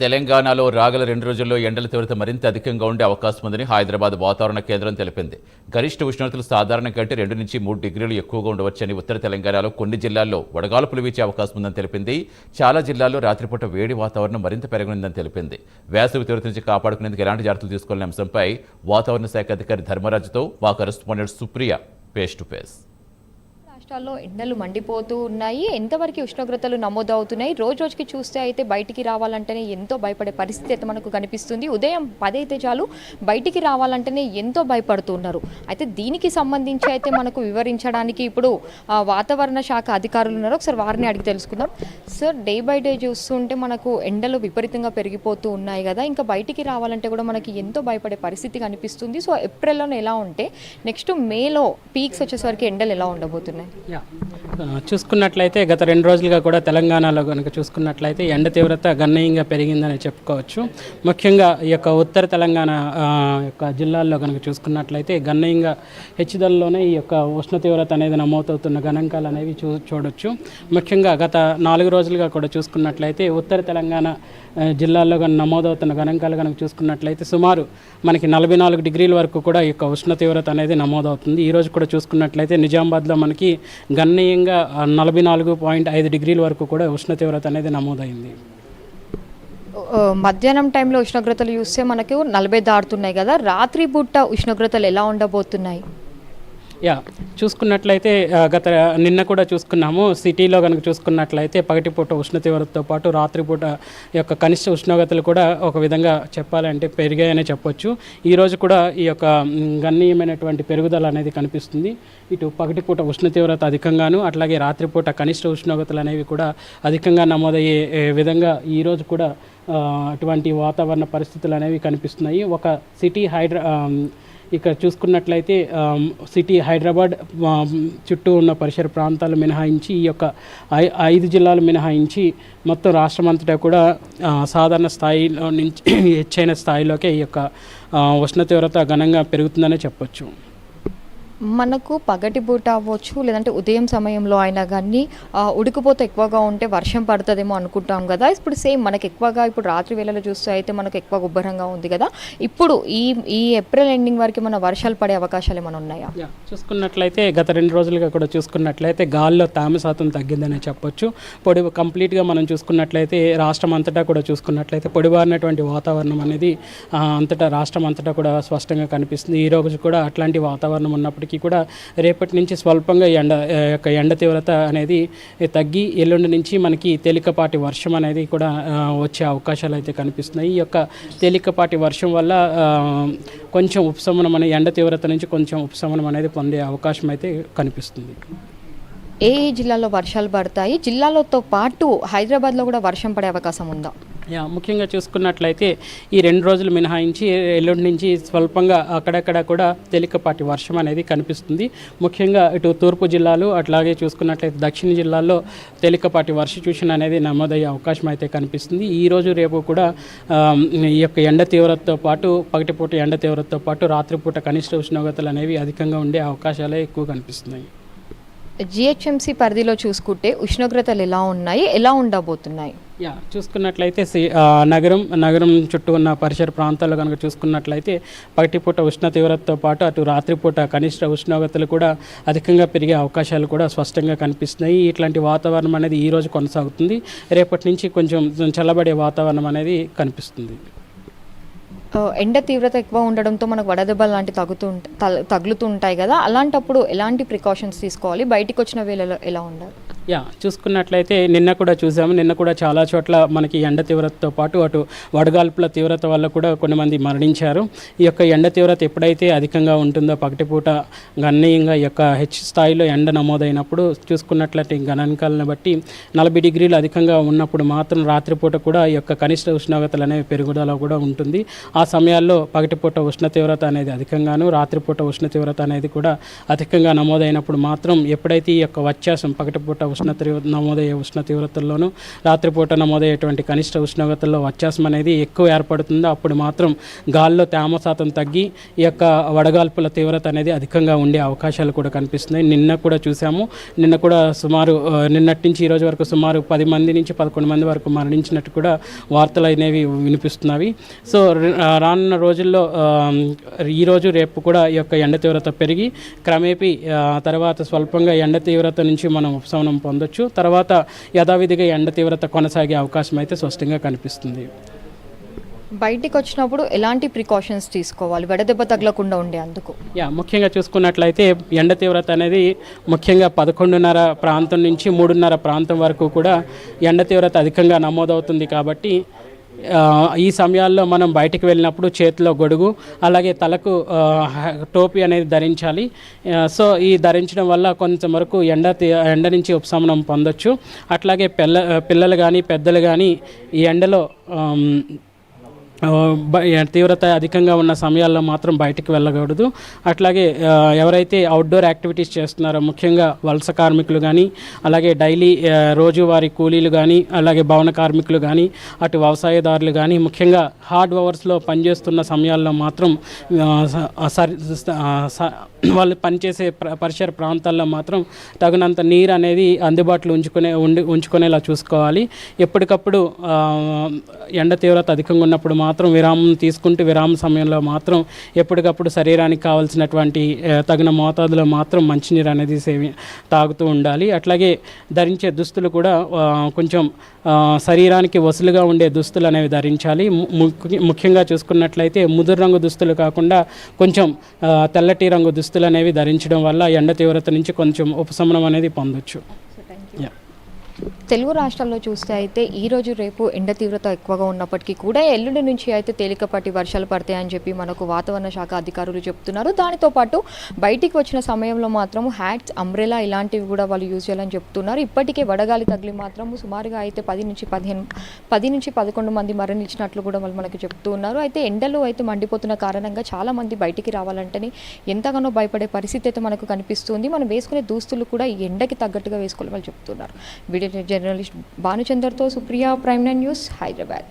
తెలంగాణలో రాగల 2 రోజుల్లో ఎండల తీవ్రత మరింత అధికంగా ఉండే అవకాశం ఉందని హైదరాబాద్ వాతావరణ కేంద్రం తెలిపింది. గరిష్ట ఉష్ణోగ్రతలు సాధారణం కంటే 2 నుంచి 3 డిగ్రీలు ఎక్కువగా ఉండవచ్చని, ఉత్తర తెలంగాణలో కొన్ని జిల్లాల్లో వడగాల్పులు వీచే అవకాశం ఉందని తెలిపింది. చాలా జిల్లాల్లో రాత్రిపూట వేడి వాతావరణం మరింత పెరగనుందని తెలిపింది. వేసవి తీవ్రత నుంచి కాపాడుకునేందుకు ఎలాంటి జాగ్రత్తలు తీసుకోవాలనే అంశంపై వాతావరణ శాఖ అధికారి ధర్మరాజుతో మా correspondent Supriya face to face. రాష్ట్రాల్లో ఎండలు మండిపోతూ ఉన్నాయి. ఎంతవరకు ఉష్ణోగ్రతలు నమోదవుతున్నాయి? రోజు రోజుకి చూస్తే అయితే బయటికి రావాలంటేనే ఎంతో భయపడే పరిస్థితి అయితే మనకు కనిపిస్తుంది. ఉదయం 10 అయితే చాలు బయటికి రావాలంటేనే ఎంతో భయపడుతున్నారు. అయితే దీనికి సంబంధించి అయితే మనకు వివరించడానికి ఇప్పుడు వాతావరణ శాఖ అధికారులు ఉన్నారు. ఒకసారి వారిని అడిగి తెలుసుకుందాం. సార్, డే బై డే చూస్తుంటే మనకు ఎండలు విపరీతంగా పెరిగిపోతూ ఉన్నాయి కదా, ఇంకా బయటికి రావాలంటే కూడా మనకి ఎంతో భయపడే పరిస్థితి కనిపిస్తుంది. సో ఏప్రిల్లోనే ఎలా ఉంటే నెక్స్ట్ మేలో పీక్స్ వచ్చేసరికి ఎండలు ఎలా ఉండబోతున్నాయి? చూసుకున్నట్లయితే గత 2 రోజులుగా కూడా తెలంగాణలో కనుక చూసుకున్నట్లయితే ఎండ తీవ్రత గణనీయంగా పెరిగిందని చెప్పుకోవచ్చు. ముఖ్యంగా ఈ యొక్క ఉత్తర తెలంగాణ యొక్క జిల్లాల్లో కనుక చూసుకున్నట్లయితే గణనీయంగా హెచ్చుదలలోనే ఈ యొక్క ఉష్ణ తీవ్రత అనేది నమోదవుతున్న గణాంకాలు అనేవి చూడొచ్చు. ముఖ్యంగా గత 4 రోజులుగా కూడా చూసుకున్నట్లయితే ఉత్తర తెలంగాణ జిల్లాల్లో కానీ నమోదవుతున్న గణాంకాలు కనుక చూసుకున్నట్లయితే సుమారు మనకి 44 డిగ్రీల వరకు కూడా ఈ యొక్క ఉష్ణ తీవ్రత అనేది నమోదవుతుంది. ఈరోజు కూడా చూసుకున్నట్లయితే నిజామాబాద్లో మనకి గణనీయంగా 44.5 డిగ్రీల వరకు కూడా ఉష్ణ తీవ్రత అనేది నమోదైంది. మధ్యాహ్నం టైంలో ఉష్ణోగ్రతలు చూస్తే మనకు 40 దాటుతున్నాయి కదా, రాత్రి పూట ఉష్ణోగ్రతలు ఎలా ఉండబోతున్నాయి? చూసుకున్నట్లయితే నిన్న కూడా చూసుకున్నాము. సిటీలో కనుక చూసుకున్నట్లయితే పగటిపూట ఉష్ణ తీవ్రతతో పాటు రాత్రిపూట యొక్క కనిష్ట ఉష్ణోగ్రతలు కూడా ఒక విధంగా చెప్పాలంటే పెరిగాయనే చెప్పొచ్చు. ఈరోజు కూడా ఈ యొక్క గణనీయమైనటువంటి పెరుగుదల అనేది కనిపిస్తుంది. ఇటు పగటిపూట ఉష్ణ తీవ్రత అధికంగాను, అట్లాగే రాత్రిపూట కనిష్ట ఉష్ణోగ్రతలు అనేవి కూడా అధికంగా నమోదయ్యే విధంగా ఈరోజు కూడా అటువంటి వాతావరణ పరిస్థితులు అనేవి కనిపిస్తున్నాయి. ఒక సిటీ ఇక్కడ చూసుకున్నట్లయితే సిటీ హైదరాబాద్ చుట్టూ ఉన్న పరిసర ప్రాంతాలు మినహాయించి ఈ యొక్క 5 జిల్లాలు మినహాయించి మొత్తం రాష్ట్రం అంతటా కూడా సాధారణ స్థాయిలో నుంచి హెచ్చైన స్థాయిలోకే ఈ యొక్క ఉష్ణ తీవ్రత ఘనంగా పెరుగుతుందనే చెప్పొచ్చు. మనకు పగటిపూట అవ్వచ్చు, లేదంటే ఉదయం సమయంలో అయినా కానీ ఉడికిపోతే ఎక్కువగా ఉంటే వర్షం పడుతుందేమో అనుకుంటాం కదా. ఇప్పుడు సేమ్ మనకు ఎక్కువగా ఇప్పుడు రాత్రి వేళలో చూస్తే అయితే మనకు ఎక్కువ ఉబ్బరంగా ఉంది కదా. ఇప్పుడు ఈ ఏప్రిల్ ఎండింగ్ వరకు మన వర్షాలు పడే అవకాశాలు ఏమైనా ఉన్నాయా? చూసుకున్నట్లయితే గత 2 రోజులుగా కూడా చూసుకున్నట్లయితే గాల్లో తేమ శాతం తగ్గిందనే చెప్పొచ్చు. కంప్లీట్గా మనం చూసుకున్నట్లయితే రాష్ట్రం అంతటా కూడా చూసుకున్నట్లయితే పొడిబారినటువంటి వాతావరణం అనేది అంతటా రాష్ట్రం అంతటా కూడా స్పష్టంగా కనిపిస్తుంది. ఈ రోజు కూడా అట్లాంటి వాతావరణం ఉన్నప్పటికీ కూడా రేపటి నుంచి స్వల్పంగా ఎండ తీవ్రత అనేది తగ్గి ఎల్లుండి నుంచి మనకి తేలికపాటి వర్షం అనేది కూడా వచ్చే అవకాశాలు అయితే కనిపిస్తున్నాయి. ఈ యొక్క తేలికపాటి వర్షం వల్ల కొంచెం ఉపశమనం అనే ఎండ తీవ్రత నుంచి కొంచెం ఉపశమనం అనేది పొందే అవకాశం అయితే కనిపిస్తుంది. ఏ జిల్లాలో వర్షాలు పడతాయి? జిల్లాలతో పాటు హైదరాబాద్లో కూడా వర్షం పడే అవకాశం ఉందా? ముఖ్యంగా చూసుకున్నట్లయితే ఈ 2 రోజులు మినహాయించి ఎల్లుండి నుంచి స్వల్పంగా అక్కడక్కడ కూడా తేలికపాటి వర్షం అనేది కనిపిస్తుంది. ముఖ్యంగా ఇటు తూర్పు జిల్లాలు అట్లాగే చూసుకున్నట్లయితే దక్షిణ జిల్లాల్లో తేలికపాటి వర్ష సూచన అనేది నమోదయ్యే అవకాశం అయితే కనిపిస్తుంది. ఈరోజు రేపు కూడా ఈ యొక్క ఎండ తీవ్రతతో పాటు పగటిపూట ఎండ తీవ్రతతో పాటు రాత్రిపూట కనిష్ట ఉష్ణోగ్రతలు అనేవి అధికంగా ఉండే అవకాశాలే ఎక్కువ కనిపిస్తున్నాయి. జిహెచ్ఎంసీ పరిధిలో చూసుకుంటే ఉష్ణోగ్రతలు ఎలా ఉన్నాయి, ఎలా ఉండబోతున్నాయి? చూసుకున్నట్లయితే నగరం చుట్టూ ఉన్న పరిసర ప్రాంతాల్లో కనుక చూసుకున్నట్లయితే పగటిపూట ఉష్ణ తీవ్రతతో పాటు అటు రాత్రిపూట కనిష్ట ఉష్ణోగ్రతలు కూడా అధికంగా పెరిగే అవకాశాలు కూడా స్పష్టంగా కనిపిస్తున్నాయి. ఇట్లాంటి వాతావరణం అనేది ఈరోజు కొనసాగుతుంది. రేపటి నుంచి కొంచెం చల్లబడే వాతావరణం అనేది కనిపిస్తుంది. ఎండ తీవ్రత ఎక్కువ ఉండడంతో మనకు వడదెబ్బలు లాంటివి తగులుతూ ఉంటాయి కదా, అలాంటప్పుడు ఎలాంటి ప్రికాషన్స్ తీసుకోవాలి? బయటికి వచ్చిన వేళలో ఎలా ఉండాలి? చూసుకున్నట్లయితే నిన్న కూడా చాలా చోట్ల మనకి ఎండ తీవ్రతతో పాటు అటు వడగాల్పుల తీవ్రత వల్ల కూడా కొంతమంది మరణించారు. ఈ యొక్క ఎండ తీవ్రత ఎప్పుడైతే అధికంగా ఉంటుందో పగటిపూట గణనీయంగా ఈ యొక్క స్థాయిలో ఎండ నమోదైనప్పుడు చూసుకున్నట్లయితే గణాంకాలను బట్టి 40 డిగ్రీలు అధికంగా ఉన్నప్పుడు మాత్రం రాత్రిపూట కూడా ఈ యొక్క కనిష్ట ఉష్ణోగ్రతలు అనేవి పెరుగుదల కూడా ఉంటుంది. ఆ సమయాల్లో పగటిపూట ఉష్ణ తీవ్రత అనేది అధికంగాను, రాత్రిపూట ఉష్ణ తీవ్రత అనేది కూడా అధికంగా నమోదైనప్పుడు మాత్రం ఎప్పుడైతే ఈ యొక్క వ్యత్యాసం పగటిపూట నమోదయ్యే ఉష్ణ తీవ్రతల్లోనూ రాత్రిపూట నమోదయ్యేటువంటి కనిష్ట ఉష్ణోగ్రతల్లో వ్యత్యాసం అనేది ఎక్కువ ఏర్పడుతుందో అప్పుడు మాత్రం గాల్లో తేమ శాతం తగ్గి ఈ యొక్క వడగాల్పుల తీవ్రత అనేది అధికంగా ఉండే అవకాశాలు కూడా కనిపిస్తున్నాయి. నిన్న కూడా చూసాము. నిన్న కూడా సుమారు నిన్నటి నుంచి ఈ రోజు వరకు సుమారు 10 మంది నుంచి 11 మంది వరకు మరణించినట్టు కూడా వార్తలు అనేవి వినిపిస్తున్నవి. సో రానున్న రోజుల్లో ఈరోజు రేపు కూడా ఈ యొక్క ఎండ తీవ్రత పెరిగి క్రమేపీ తర్వాత స్వల్పంగా ఎండ తీవ్రత నుంచి మనం ఉపశమనం పొందొచ్చు. తర్వాత యథావిధిగా ఎండ తీవ్రత కొనసాగే అవకాశం అయితే స్పష్టంగా కనిపిస్తుంది. బయటికి వచ్చినప్పుడు ఎలాంటి ప్రికాషన్స్ తీసుకోవాలి వడదెబ్బ తగలకుండా ఉండే అందుకు? ముఖ్యంగా చూసుకున్నట్లయితే ఎండ తీవ్రత అనేది ముఖ్యంగా 11:30 ప్రాంతం నుంచి 3:30 ప్రాంతం వరకు కూడా ఎండ తీవ్రత అధికంగా నమోదవుతుంది. కాబట్టి ఈ సమయాల్లో మనం బయటికి వెళ్ళినప్పుడు చేతిలో గొడుగు అలాగే తలకు టోపీ అనేది ధరించాలి. సో ఈ ధరించడం వల్ల కొంచెం వరకు ఎండ నుంచి ఉపశమనం పొందొచ్చు. అట్లాగే పిల్లలు కానీ పెద్దలు కానీ ఈ ఎండలో తీవ్రత అధికంగా ఉన్న సమయాల్లో మాత్రం బయటికి వెళ్ళకూడదు. అట్లాగే ఎవరైతే అవుట్డోర్ యాక్టివిటీస్ చేస్తున్నారో ముఖ్యంగా వలస కార్మికులు కానీ అలాగే డైలీ రోజువారీ కూలీలు కానీ అలాగే భవన కార్మికులు కానీ అటు వ్యవసాయదారులు కానీ ముఖ్యంగా హార్డ్ అవర్స్లో పనిచేస్తున్న సమయాల్లో మాత్రం వాళ్ళు పనిచేసే పరిసర ప్రాంతాల్లో మాత్రం తగినంత నీరు అనేది అందుబాటులో ఉంచుకునేలా చూసుకోవాలి. ఎప్పటికప్పుడు ఎండ తీవ్రత అధికంగా ఉన్నప్పుడు మాత్రం విరామం తీసుకుంటూ విరామ సమయంలో మాత్రం ఎప్పటికప్పుడు శరీరానికి కావాల్సినటువంటి తగిన మోతాదులో మాత్రం మంచినీరు అనేది తాగుతూ ఉండాలి. అట్లాగే ధరించే దుస్తులు కూడా కొంచెం శరీరానికి వసులుగా ఉండే దుస్తులు అనేవి ధరించాలి. ముఖ్యంగా చూసుకున్నట్లయితే ముదురు రంగు దుస్తులు కాకుండా కొంచెం తెల్లటి రంగు దుస్తులు అనేవి ధరించడం వల్ల ఎండ తీవ్రత నుంచి కొంచెం ఉపశమనం అనేది పొందొచ్చు. తెలుగు రాష్ట్రాల్లో చూస్తే అయితే ఈరోజు రేపు ఎండ తీవ్రత ఎక్కువగా ఉన్నప్పటికీ కూడా ఎల్లుండి నుంచి అయితే తేలికపాటి వర్షాలు పడతాయని చెప్పి మనకు వాతావరణ శాఖ అధికారులు చెప్తున్నారు. దానితో పాటు బయటికి వచ్చిన సమయంలో మాత్రం హ్యాట్స్, అంబ్రెలా ఇలాంటివి కూడా వాళ్ళు యూజ్ చేయాలని చెప్తున్నారు. ఇప్పటికే వడగాలి తగిలి మాత్రం సుమారుగా అయితే 10 నుంచి 11 మంది మరణించినట్లు కూడా వాళ్ళు మనకి చెప్తున్నారు. అయితే ఎండలు అయితే మండిపోతున్న కారణంగా చాలామంది బయటికి రావాలంటేనే ఎంతగానో భయపడే పరిస్థితి అయితే మనకు కనిపిస్తుంది. మనం వేసుకునే దుస్తులు కూడా ఈ ఎండకి తగ్గట్టుగా వేసుకోవాలని వాళ్ళు చెప్తున్నారు. వీడియో జర్నలిస్ట్ భానుచందర్తో సుప్రియ, ప్రైమ్9 న్యూస్, హైదరాబాద్.